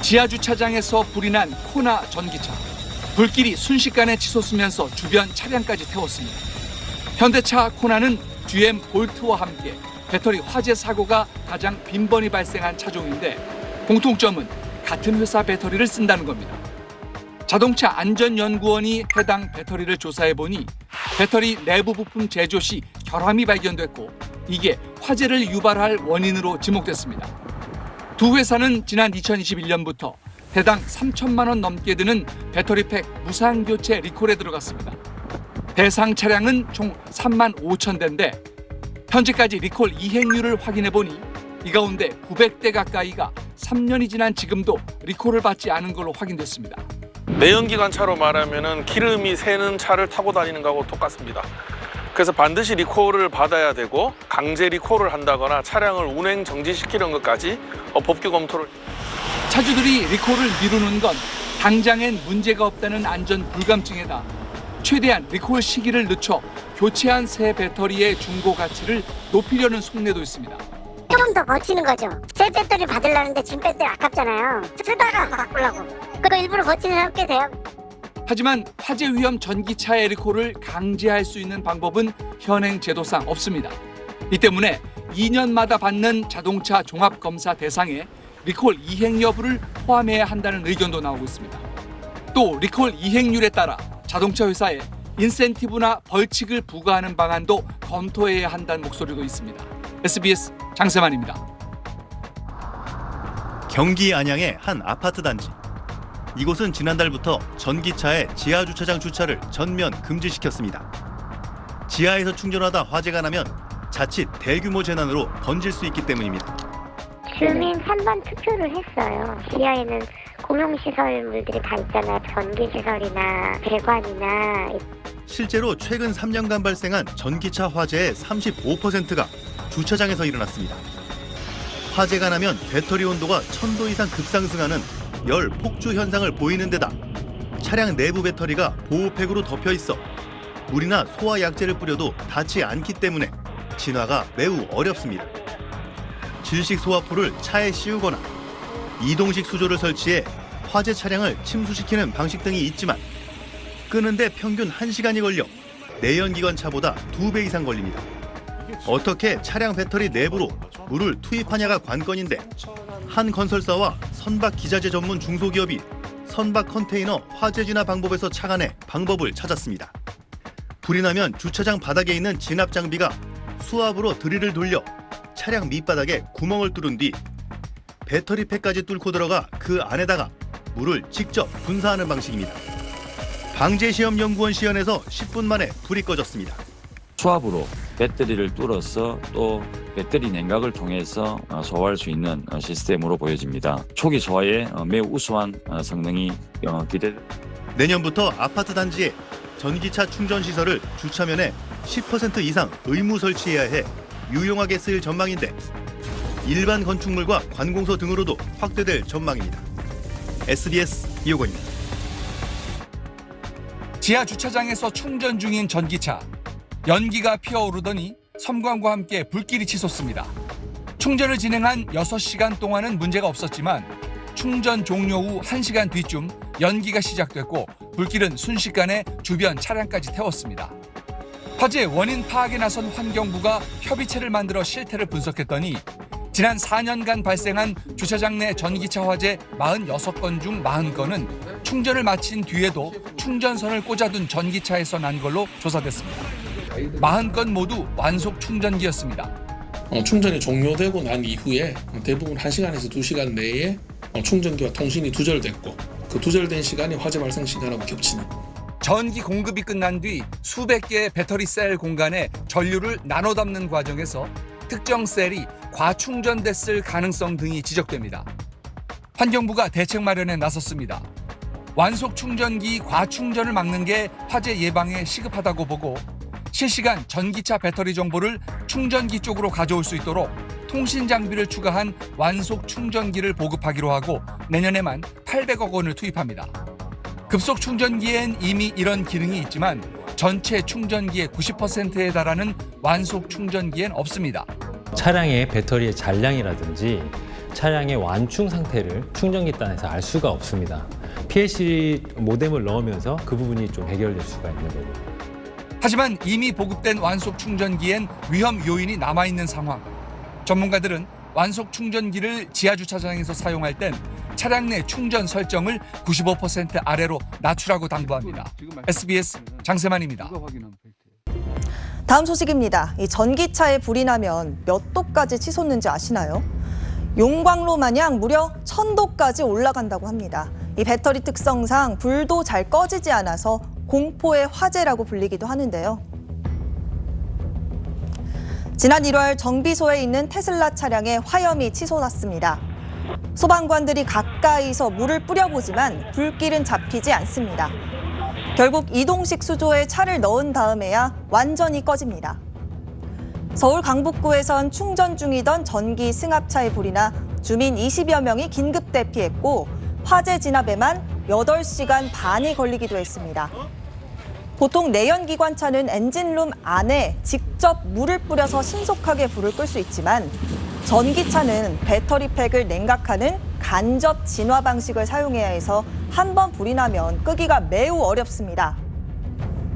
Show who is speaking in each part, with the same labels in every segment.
Speaker 1: 지하주차장에서 불이 난 코나 전기차. 불길이 순식간에 치솟으면서 주변 차량까지 태웠습니다. 현대차 코나는 GM 볼트와 함께 배터리 화재 사고가 가장 빈번히 발생한 차종인데 공통점은 같은 회사 배터리를 쓴다는 겁니다. 자동차 안전연구원이 해당 배터리를 조사해보니 배터리 내부 부품 제조 시 결함이 발견됐고 이게 화재를 유발할 원인으로 지목됐습니다. 두 회사는 지난 2021년부터 대당 3천만 원 넘게 드는 배터리팩 무상교체 리콜에 들어갔습니다. 대상 차량은 총 3만 5천 대인데 현재까지 리콜 이행률을 확인해보니 이 가운데 900대 가까이가 3년이 지난 지금도 리콜을 받지 않은 걸로 확인됐습니다.
Speaker 2: 내연기관 차로 말하면 기름이 새는 차를 타고 다니는 거하고 똑같습니다. 그래서 반드시 리콜을 받아야 되고 강제 리콜을 한다거나 차량을 운행 정지시키는 것까지 법규 검토를.
Speaker 1: 차주들이 리콜을 미루는 건 당장엔 문제가 없다는 안전 불감증에다 최대한 리콜 시기를 늦춰 교체한 새 배터리의 중고 가치를 높이려는 속내도 있습니다.
Speaker 3: 조금 더 버티는 거죠. 새 배터리 받으려는데 진 배터리 아깝잖아요. 쓰다가 바꾸려고. 그거 일부러 버티는 사람 꽤 돼요.
Speaker 1: 하지만 화재 위험 전기차의 리콜을 강제할 수 있는 방법은 현행 제도상 없습니다. 이 때문에 2년마다 받는 자동차 종합검사 대상에 리콜 이행 여부를 포함해야 한다는 의견도 나오고 있습니다. 또 리콜 이행률에 따라 자동차 회사에 인센티브나 벌칙을 부과하는 방안도 검토해야 한다는 목소리도 있습니다. SBS 장세만입니다.
Speaker 4: 경기 안양의 한 아파트 단지. 이곳은 지난달부터 전기차의 지하 주차장 주차를 전면 금지시켰습니다. 지하에서 충전하다 화재가 나면 자칫 대규모 재난으로 번질 수 있기 때문입니다.
Speaker 5: 주민 3번 투표를 했어요. 지하에는 공용시설물들이 다 있잖아요. 전기시설이나 배관이나.
Speaker 4: 실제로 최근 3년간 발생한 전기차 화재의 35%가 주차장에서 일어났습니다. 화재가 나면 배터리 온도가 1000도 이상 급상승하는 열 폭주 현상을 보이는 데다 차량 내부 배터리가 보호팩으로 덮여 있어 물이나 소화 약재를 뿌려도 닿지 않기 때문에 진화가 매우 어렵습니다. 질식 소화포를 차에 씌우거나 이동식 수조를 설치해 화재 차량을 침수시키는 방식 등이 있지만 끄는데 평균 1시간이 걸려 내연기관 차보다 2배 이상 걸립니다. 어떻게 차량 배터리 내부로 물을 투입하냐가 관건인데 한 건설사와 선박 기자재 전문 중소기업이 선박 컨테이너 화재 진화 방법에서 착안해 방법을 찾았습니다. 불이 나면 주차장 바닥에 있는 진압 장비가 수압으로 드릴을 돌려 차량 밑바닥에 구멍을 뚫은 뒤 배터리팩까지 뚫고 들어가 그 안에다가 물을 직접 분사하는 방식입니다. 방재시험연구원 시연에서 10분 만에 불이 꺼졌습니다.
Speaker 6: 수압으로 배터리를 뚫어서 또 배터리 냉각을 통해서 소화할 수 있는 시스템으로 보여집니다. 초기 소화에 매우 우수한 성능이 기대됩니다.
Speaker 4: 내년부터 아파트 단지에 전기차 충전 시설을 주차면에 10% 이상 의무 설치해야 해 유용하게 쓰일 전망인데 일반 건축물과 관공서 등으로도 확대될 전망입니다. SBS 이호건입니다.
Speaker 1: 지하 주차장에서 충전 중인 전기차. 연기가 피어오르더니 섬광과 함께 불길이 치솟습니다. 충전을 진행한 6시간 동안은 문제가 없었지만 충전 종료 후 1시간 뒤쯤 연기가 시작됐고 불길은 순식간에 주변 차량까지 태웠습니다. 화재 원인 파악에 나선 환경부가 협의체를 만들어 실태를 분석했더니 지난 4년간 발생한 주차장 내 전기차 화재 46건 중 40건은 충전을 마친 뒤에도 충전선을 꽂아둔 전기차에서 난 걸로 조사됐습니다. 40건 모두 완속 충전기였습니다.
Speaker 7: 충전이 종료되고 난 이후에 대부분 1시간에서 2시간 내에 충전기와 통신이 두절됐고 그 두절된 시간이 화재 발생 시간하고 겹치는.
Speaker 1: 전기 공급이 끝난 뒤 수백 개의 배터리 셀 공간에 전류를 나눠 담는 과정에서 특정 셀이 과충전됐을 가능성 등이 지적됩니다. 환경부가 대책 마련에 나섰습니다. 완속 충전기 과충전을 막는 게 화재 예방에 시급하다고 보고 실시간 전기차 배터리 정보를 충전기 쪽으로 가져올 수 있도록 통신 장비를 추가한 완속 충전기를 보급하기로 하고 내년에만 800억 원을 투입합니다. 급속 충전기엔 이미 이런 기능이 있지만 전체 충전기의 90%에 달하는 완속 충전기엔 없습니다.
Speaker 8: 차량의 배터리의 잔량이라든지 차량의 완충 상태를 충전기단에서 알 수가 없습니다. PLC 모뎀을 넣으면서 그 부분이 좀 해결될 수가 있는 거고.
Speaker 1: 하지만 이미 보급된 완속 충전기엔 위험 요인이 남아있는 상황. 전문가들은 완속 충전기를 지하 주차장에서 사용할 땐 차량 내 충전 설정을 95% 아래로 낮추라고 당부합니다. SBS 장세만입니다.
Speaker 9: 다음 소식입니다. 이 전기차에 불이 나면 몇 도까지 치솟는지 아시나요? 용광로 마냥 무려 1000도까지 올라간다고 합니다. 이 배터리 특성상 불도 잘 꺼지지 않아서 공포의 화재라고 불리기도 하는데요. 지난 1월 정비소에 있는 테슬라 차량에 화염이 치솟았습니다. 소방관들이 가까이서 물을 뿌려보지만 불길은 잡히지 않습니다. 결국 이동식 수조에 차를 넣은 다음에야 완전히 꺼집니다. 서울 강북구에선 충전 중이던 전기 승합차에 불이 나 주민 20여 명이 긴급 대피했고 화재 진압에만 8시간 반이 걸리기도 했습니다. 보통 내연기관차는 엔진룸 안에 직접 물을 뿌려서 신속하게 불을 끌 수 있지만 전기차는 배터리 팩을 냉각하는 간접 진화 방식을 사용해야 해서 한 번 불이 나면 끄기가 매우 어렵습니다.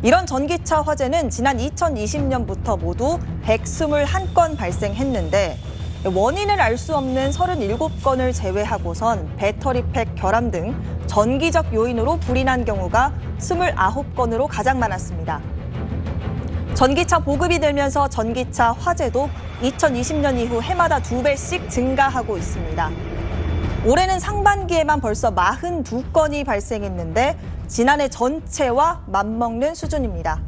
Speaker 9: 이런 전기차 화재는 지난 2020년부터 모두 121건 발생했는데 원인을 알 수 없는 37건을 제외하고선 배터리 팩 결함 등 전기적 요인으로 불이 난 경우가 29건으로 가장 많았습니다. 전기차 보급이 늘면서 전기차 화재도 2020년 이후 해마다 2배씩 증가하고 있습니다. 올해는 상반기에만 벌써 42건이 발생했는데 지난해 전체와 맞먹는 수준입니다.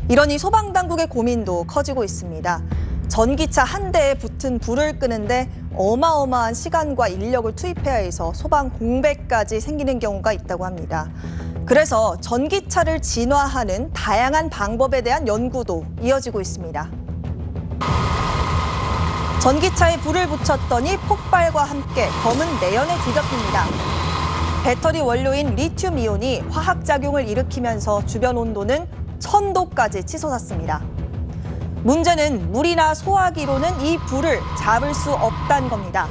Speaker 9: 이러니 소방당국의 고민도 커지고 있습니다. 전기차 한 대에 붙은 불을 끄는데 어마어마한 시간과 인력을 투입해야 해서 소방 공백까지 생기는 경우가 있다고 합니다. 그래서 전기차를 진화하는 다양한 방법에 대한 연구도 이어지고 있습니다. 전기차에 불을 붙였더니 폭발과 함께 검은 내연에 뒤덮입니다. 배터리 원료인 리튬이온이 화학작용을 일으키면서 주변 온도는 1000도까지 치솟았습니다. 문제는 물이나 소화기로는 이 불을 잡을 수 없다는 겁니다.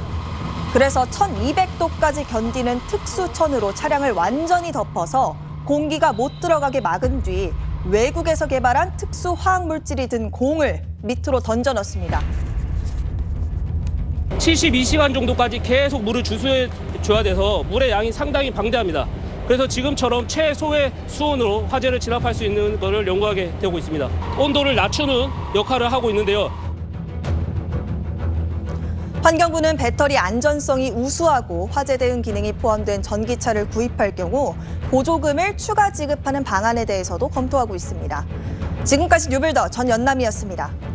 Speaker 9: 그래서 1200도까지 견디는 특수천으로 차량을 완전히 덮어서 공기가 못 들어가게 막은 뒤 외국에서 개발한 특수 화학물질이 든 공을 밑으로 던져 넣습니다.
Speaker 10: 72시간 정도까지 계속 물을 주수해줘야 돼서 물의 양이 상당히 방대합니다. 그래서 지금처럼 최소의 수온으로 화재를 진압할 수 있는 것을 연구하게 되고 있습니다. 온도를 낮추는 역할을 하고 있는데요.
Speaker 9: 환경부는 배터리 안전성이 우수하고 화재 대응 기능이 포함된 전기차를 구입할 경우 보조금을 추가 지급하는 방안에 대해서도 검토하고 있습니다. 지금까지 뉴빌더 전연남이었습니다.